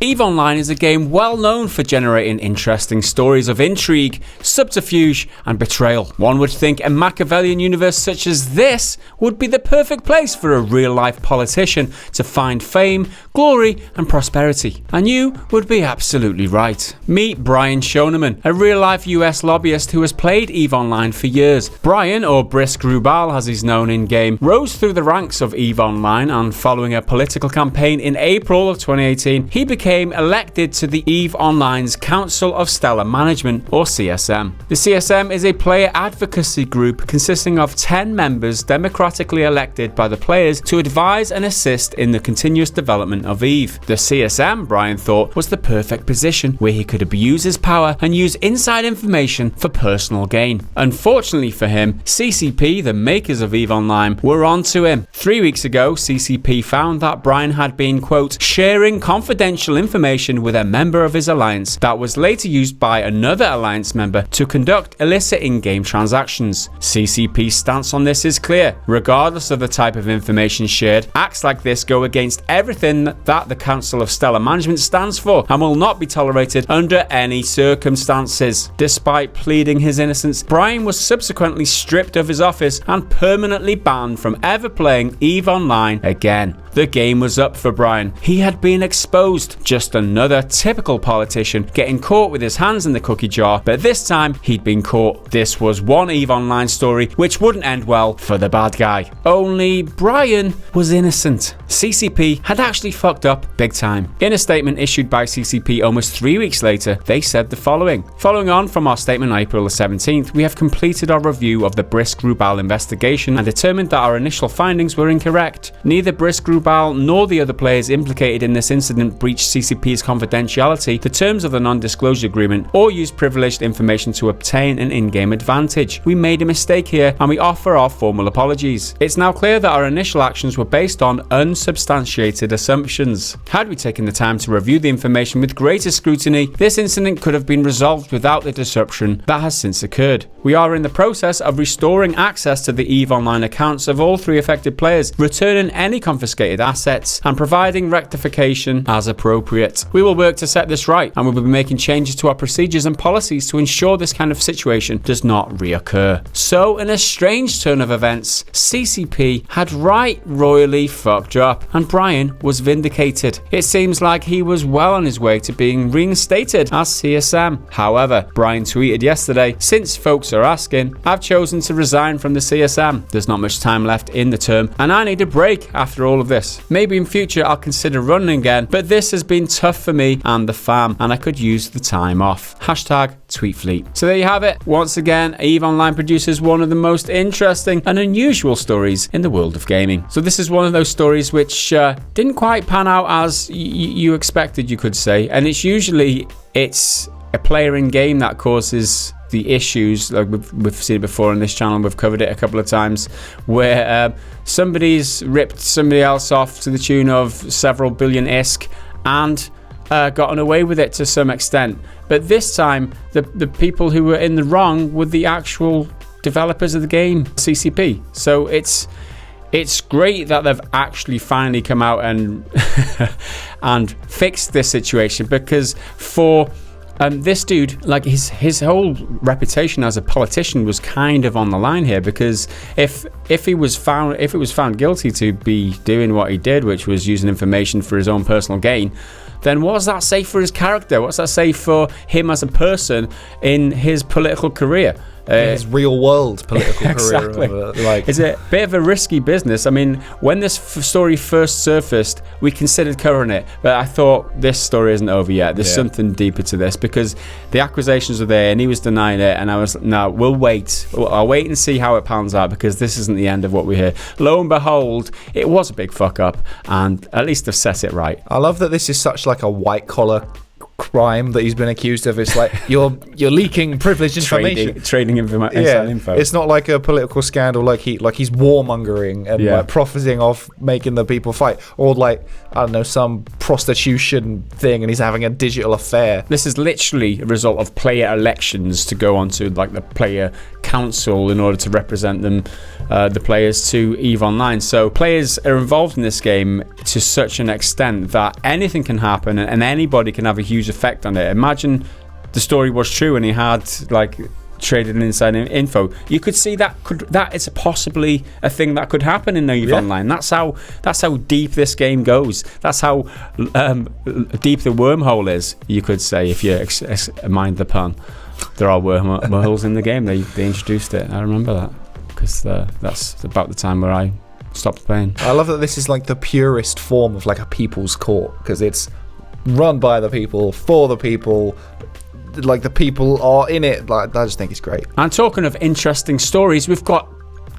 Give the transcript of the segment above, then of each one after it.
EVE Online is a game well known for generating interesting stories of intrigue, subterfuge, and betrayal. One would think a Machiavellian universe such as this would be the perfect place for a real-life politician to find fame, glory, and prosperity. And you would be absolutely right. Meet Brian Shoneman, a real-life US lobbyist who has played EVE Online for years. Brian, or Brisk Rubal as he's known in-game, rose through the ranks of EVE Online, and following a political campaign in April of 2018, he became elected to the EVE Online's Council of Stellar Management, or CSM. The CSM is a player advocacy group consisting of 10 members democratically elected by the players to advise and assist in the continuous development of EVE. The CSM, Brian thought, was the perfect position where he could abuse his power and use inside information for personal gain. Unfortunately for him, CCP, the makers of EVE Online, were onto him. 3 weeks ago, CCP found that Brian had been, quote, sharing confidential information with a member of his alliance that was later used by another alliance member to conduct illicit in-game transactions. CCP's stance on this is clear. Regardless of the type of information shared, acts like this go against everything that the Council of Stellar Management stands for and will not be tolerated under any circumstances. Despite pleading his innocence, Brian was subsequently stripped of his office and permanently banned from ever playing EVE Online again. The game was up for Brian. He had been exposed. Just another typical politician getting caught with his hands in the cookie jar, but this time he'd been caught. This was one EVE Online story which wouldn't end well for the bad guy. Only Brian was innocent. CCP had actually fucked up big time. In a statement issued by CCP almost 3 weeks later, they said the following. Following on from our statement on April the 17th, we have completed our review of the Brisk Rubal investigation and determined that our initial findings were incorrect. Neither Brisk Rubal nor the other players implicated in this incident breached CCP's confidentiality, the terms of the non-disclosure agreement, or used privileged information to obtain an in-game advantage. We made a mistake here and we offer our formal apologies. It's now clear that our initial actions were based on unsubstantiated assumptions. Had we taken the time to review the information with greater scrutiny, this incident could have been resolved without the disruption that has since occurred. We are in the process of restoring access to the EVE Online accounts of all 3 affected players, returning any confiscated assets, and providing rectification as appropriate. We will work to set this right, and we will be making changes to our procedures and policies to ensure this kind of situation does not reoccur. So, in a strange turn of events, CCP had right royally fucked up, and Brian was vindicated. It seems like he was well on his way to being reinstated as CSM. However, Brian tweeted yesterday, since folks are asking, I've chosen to resign from the CSM. There's not much time left in the term, and I need a break after all of this. Maybe in future I'll consider running again, but this has been tough for me and the fam, and I could use the time off. Hashtag tweetfleet. So there you have it. Once again, EVE Online produces one of the most interesting and unusual stories in the world of gaming. So this is one of those stories which didn't quite pan out as you expected, you could say, and it's a player in game that causes the issues. Like we've seen it before on this channel, we've covered it a couple of times, where somebody's ripped somebody else off to the tune of several billion ISK and gotten away with it to some extent. But this time, the people who were in the wrong were the actual developers of the game, CCP. So it's great that they've actually finally come out and and fixed this situation, because for this dude, like his whole reputation as a politician was kind of on the line here, because if it was found guilty to be doing what he did, which was using information for his own personal gain, then what does that say for his character? What's that say for him as a person in his political career? His real world political exactly. career. It's a bit of a risky business. I mean, when this story first surfaced, we considered covering it, but I thought this story isn't over yet. There's something deeper to this, because the accusations were there and he was denying it, and I was, no, we'll wait. I'll wait and see how it pans out, because this isn't the end of what we hear. Lo and behold, it was a big fuck up, and at least they've set it right. I love that this is such like a white collar crime that he's been accused of. It's like you're leaking privileged information, trading inside info. It's not like a political scandal like he's warmongering and like profiting off making the people fight, or like, I don't know, some prostitution thing and he's having a digital affair. This is literally a result of player elections to go onto like the player council in order to represent them, the players, to EVE Online. So players are involved in this game to such an extent that anything can happen and anybody can have a huge effect on it. Imagine the story was true and he had like traded inside info. You could see that is possibly a thing that could happen in EVE Online. That's how deep this game goes. That's how deep the wormhole is, you could say, if you mind the pun. There are wormholes in the game. They introduced it. I remember that because that's about the time where I stopped playing. I love that this is like the purest form of like a people's court, because it's run by the people, for the people. Like, the people are in it. Like, I just think it's great. And talking of interesting stories, we've got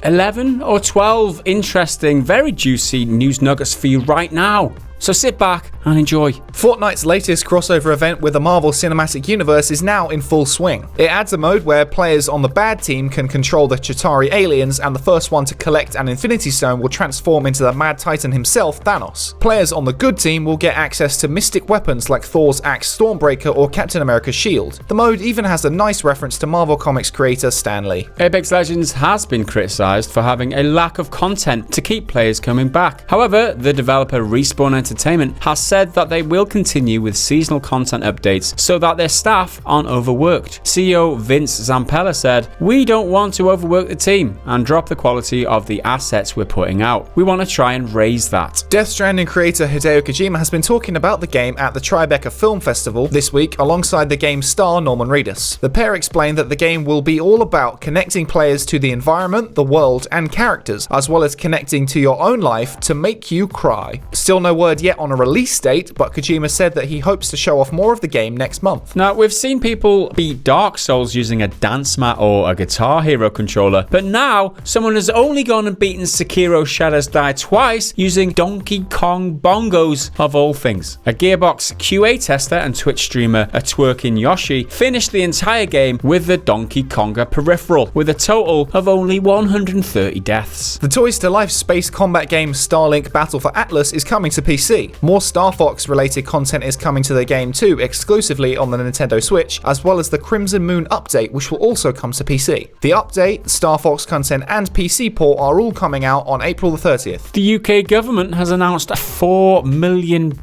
11 or 12 interesting, very juicy news nuggets for you right now. So sit back and enjoy. Fortnite's latest crossover event with the Marvel Cinematic Universe is now in full swing. It adds a mode where players on the bad team can control the Chitauri aliens, and the first one to collect an Infinity Stone will transform into the Mad Titan himself, Thanos. Players on the good team will get access to mystic weapons like Thor's axe Stormbreaker or Captain America's shield. The mode even has a nice reference to Marvel Comics creator Stan Lee. Apex Legends has been criticised for having a lack of content to keep players coming back. However, the developer Respawn Entertainment has said that they will continue with seasonal content updates so that their staff aren't overworked. CEO Vince Zampella said, "We don't want to overwork the team and drop the quality of the assets we're putting out. We want to try and raise that." Death Stranding creator Hideo Kojima has been talking about the game at the Tribeca Film Festival this week alongside the game's star Norman Reedus. The pair explained that the game will be all about connecting players to the environment, the world, and characters, as well as connecting to your own life to make you cry. Still no word yet on a release date, but Kojima said that he hopes to show off more of the game next month. Now, we've seen people beat Dark Souls using a dance mat or a Guitar Hero controller, but now someone has only gone and beaten Sekiro Shadows Die twice using Donkey Kong bongos, of all things. A Gearbox QA tester and Twitch streamer, a twerking Yoshi, finished the entire game with the Donkey Konga peripheral, with a total of only 130 deaths. The Toys to Life space combat game Starlink Battle for Atlas is coming to PC. More Star Fox related content is coming to the game too, exclusively on the Nintendo Switch, as well as the Crimson Moon update, which will also come to PC. The update, Star Fox content, and PC port are all coming out on April the 30th. The UK government has announced £4 million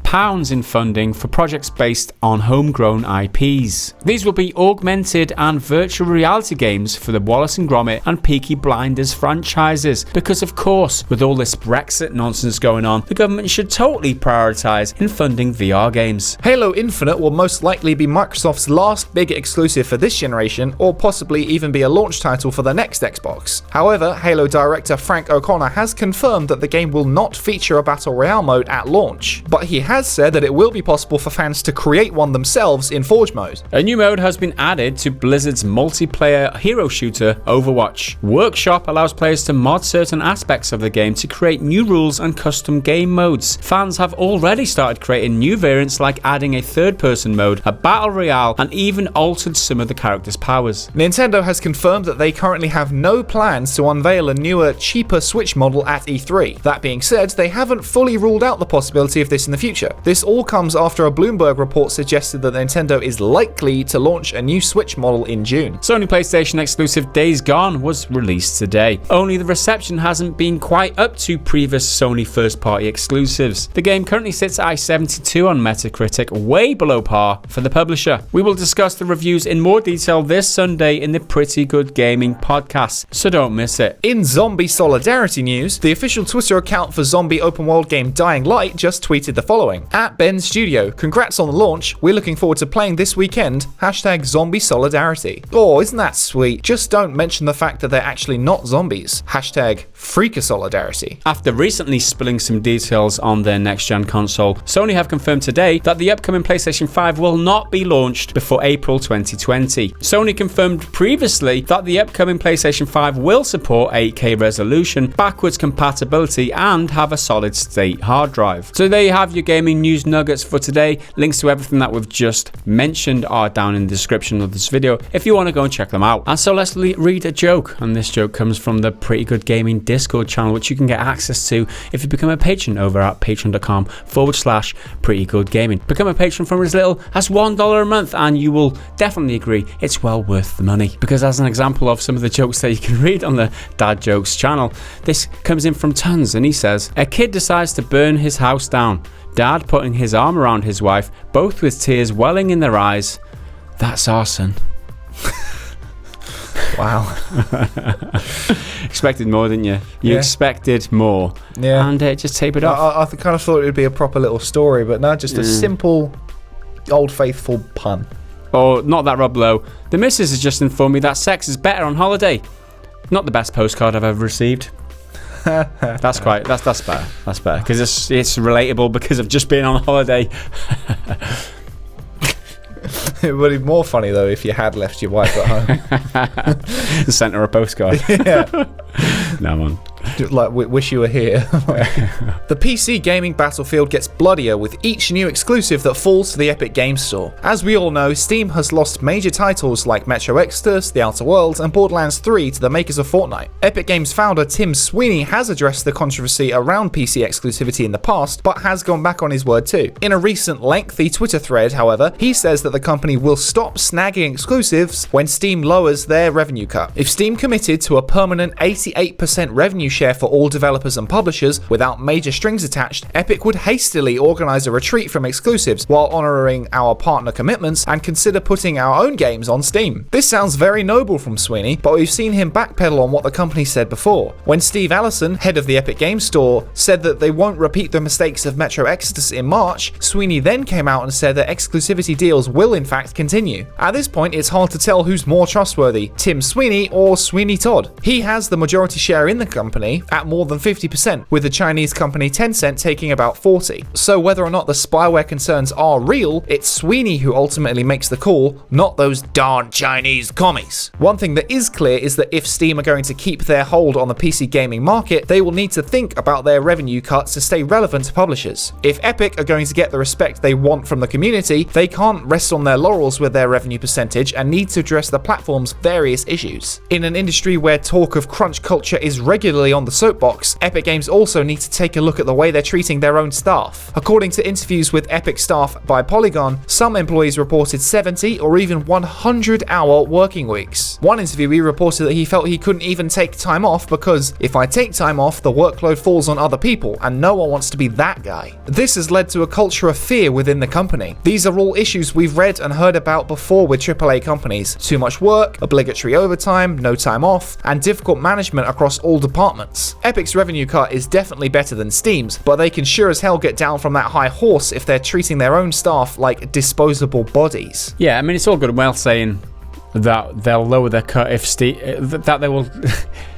in funding for projects based on homegrown IPs. These will be augmented and virtual reality games for the Wallace and Gromit and Peaky Blinders franchises, because of course, with all this Brexit nonsense going on, the government should totally prioritise in funding VR games. Halo Infinite will most likely be Microsoft's last big exclusive for this generation, or possibly even be a launch title for the next Xbox. However, Halo director Frank O'Connor has confirmed that the game will not feature a Battle Royale mode at launch, but he has said that it will be possible for fans to create one themselves in Forge mode. A new mode has been added to Blizzard's multiplayer hero shooter Overwatch. Workshop allows players to mod certain aspects of the game to create new rules and custom game modes. Fans have already started creating new variants, like adding a third-person mode, a battle royale, and even altered some of the characters' powers. Nintendo has confirmed that they currently have no plans to unveil a newer, cheaper Switch model at E3. That being said, they haven't fully ruled out the possibility of this in the future. This all comes after a Bloomberg report suggested that Nintendo is likely to launch a new Switch model in June. Sony PlayStation exclusive Days Gone was released today. Only the reception hasn't been quite up to previous Sony first-party exclusives. The game currently sits at 72 on Metacritic, way below par for the publisher. We will discuss the reviews in more detail this Sunday in the Pretty Good Gaming podcast, so don't miss it. In zombie solidarity news, the official Twitter account for zombie open world game Dying Light just tweeted the following: "At Ben Studio, congrats on the launch. We're looking forward to playing this weekend. Hashtag zombie solidarity." Oh, isn't that sweet? Just don't mention the fact that they're actually not zombies. Hashtag freaker solidarity. After recently spilling some details on their next-gen console, Sony have confirmed today that the upcoming PlayStation 5 will not be launched before April 2020. Sony confirmed previously that the upcoming PlayStation 5 will support 8K resolution, backwards compatibility, and have a solid-state hard drive. So there you have your gaming news nuggets for today. Links to everything that we've just mentioned are down in the description of this video if you want to go and check them out. And so let's read a joke, and this joke comes from the Pretty Good Gaming Discord channel, which you can get access to if you become a patron over at patreon.com/Pretty Good Gaming. Become a patron for as little as $1 a month, and you will definitely agree it's well worth the money. Because as an example of some of the jokes that you can read on the Dad Jokes channel, this comes in from Tons, and he says, a kid decides to burn his house down. Dad putting his arm around his wife, both with tears welling in their eyes. That's arson. Wow. Expected more, didn't you? You expected more. Yeah. And just tape it off. I kind of thought it would be a proper little story, but no, just a simple, old faithful pun. Or not that Rob Lowe. The missus has just informed me that sex is better on holiday. Not the best postcard I've ever received. That's better. That's better because it's relatable because I've just been on holiday. It would be more funny though if you had left your wife at home. Sent her a postcard. Yeah. No, man. Like, wish you were here. The PC gaming battlefield gets bloodier with each new exclusive that falls to the Epic Games Store. As we all know, Steam has lost major titles like Metro Exodus, The Outer Worlds, and Borderlands 3 to the makers of Fortnite. Epic Games founder Tim Sweeney has addressed the controversy around PC exclusivity in the past, but has gone back on his word too. In a recent lengthy Twitter thread, however, he says that the company will stop snagging exclusives when Steam lowers their revenue cut. If Steam committed to a permanent 88% revenue share for all developers and publishers without major strings attached, Epic would hastily organize a retreat from exclusives while honoring our partner commitments and consider putting our own games on Steam. This sounds very noble from Sweeney, but we've seen him backpedal on what the company said before. When Steve Allison, head of the Epic Games Store, said that they won't repeat the mistakes of Metro Exodus in March, Sweeney then came out and said that exclusivity deals will in fact continue. At this point, it's hard to tell who's more trustworthy, Tim Sweeney or Sweeney Todd. He has the majority share in the company at more than 50%, with the Chinese company Tencent taking about 40%. So whether or not the spyware concerns are real, it's Sweeney who ultimately makes the call, not those darn Chinese commies. One thing that is clear is that if Steam are going to keep their hold on the PC gaming market, they will need to think about their revenue cuts to stay relevant to publishers. If Epic are going to get the respect they want from the community, they can't rest on their laurels with their revenue percentage and need to address the platform's various issues. In an industry where talk of crunch culture is regularly on the soapbox, Epic Games also need to take a look at the way they're treating their own staff. According to interviews with Epic staff by Polygon, some employees reported 70 or even 100-hour working weeks. One interviewee reported that he felt he couldn't even take time off because if I take time off, the workload falls on other people and no one wants to be that guy. This has led to a culture of fear within the company. These are all issues we've read and heard about before with AAA companies. Too much work, obligatory overtime, no time off, and difficult management across all departments. Epic's revenue cut is definitely better than Steam's, but they can sure as hell get down from that high horse if they're treating their own staff like disposable bodies. Yeah, I mean, it's all good and well saying that they'll lower their cut if Steam, that they will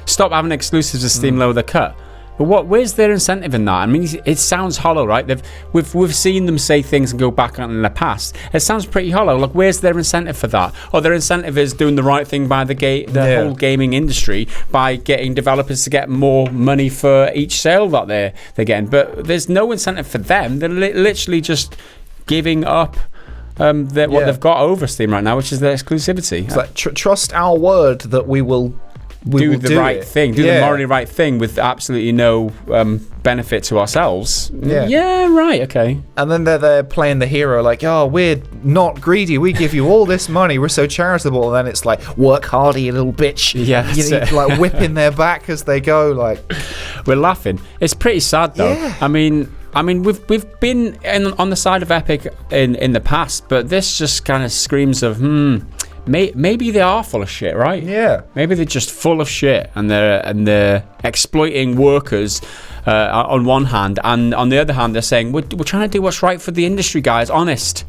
stop having exclusives as Steam lower their cut. But where's their incentive in that? I mean, it sounds hollow, right? We've seen them say things and go back on in the past. It sounds pretty hollow. Like, where's their incentive for that? Or their incentive is doing the right thing by the whole gaming industry by getting developers to get more money for each sale that they're getting. But there's no incentive for them. They're literally just giving up what they've got over Steam right now, which is their exclusivity. It's like, trust our word that we will do the right thing, do the morally right thing with absolutely no benefit to ourselves. Yeah, right, okay. And then they're playing the hero like, oh, we're not greedy, we give you all this money, we're so charitable. And then it's like, work harder, you little bitch. Yeah, you need to like whipping their back as they go. Like, we're laughing. It's pretty sad though. Yeah. I mean, we've been on the side of Epic in the past, but this just kind of screams of maybe they are full of shit, right? Yeah. Maybe they're just full of shit and they're exploiting workers on one hand, and on the other hand they're saying we're trying to do what's right for the industry, guys. Honest.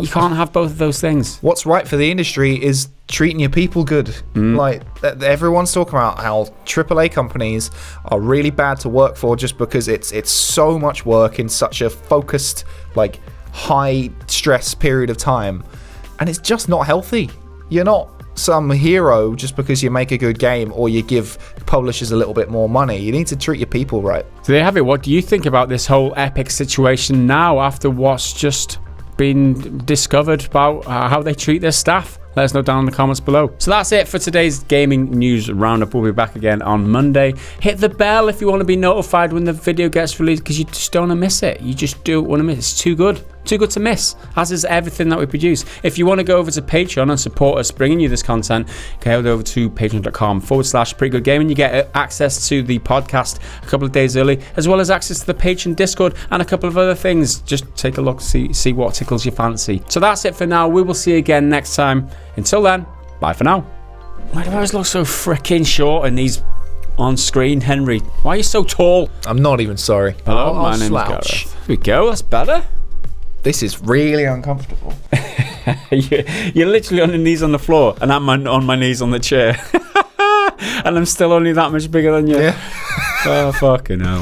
You can't have both of those things. What's right for the industry is treating your people good. Like, everyone's talking about how AAA companies are really bad to work for just because it's so much work in such a focused, like, high stress period of time, and it's just not healthy. You're not some hero just because you make a good game or you give publishers a little bit more money. You need to treat your people right. So there you have it. What do you think about this whole Epic situation now after what's just been discovered about how they treat their staff? Let us know down in the comments below. So that's it for today's gaming news roundup. We'll be back again on Monday. Hit the bell if you want to be notified when the video gets released, because you just don't want to miss it. You just don't want to miss it. It's too good. Too good to miss, as is everything that we produce. If you want to go over to Patreon and support us bringing you this content, head over to patreon.com/prettygoodgaming. You get access to the podcast a couple of days early, as well as access to the Patreon Discord and a couple of other things. Just take a look, see what tickles your fancy. So that's it for now. We will see you again next time. Until then, bye for now. Why do I always look so freaking short in these on screen, Henry? Why are you so tall? I'm not even sorry. Hello, my name's Gareth. Here we go, that's better. This is really uncomfortable. You're literally on your knees on the floor, and I'm on my knees on the chair. And I'm still only that much bigger than you. Yeah. Oh, fucking hell.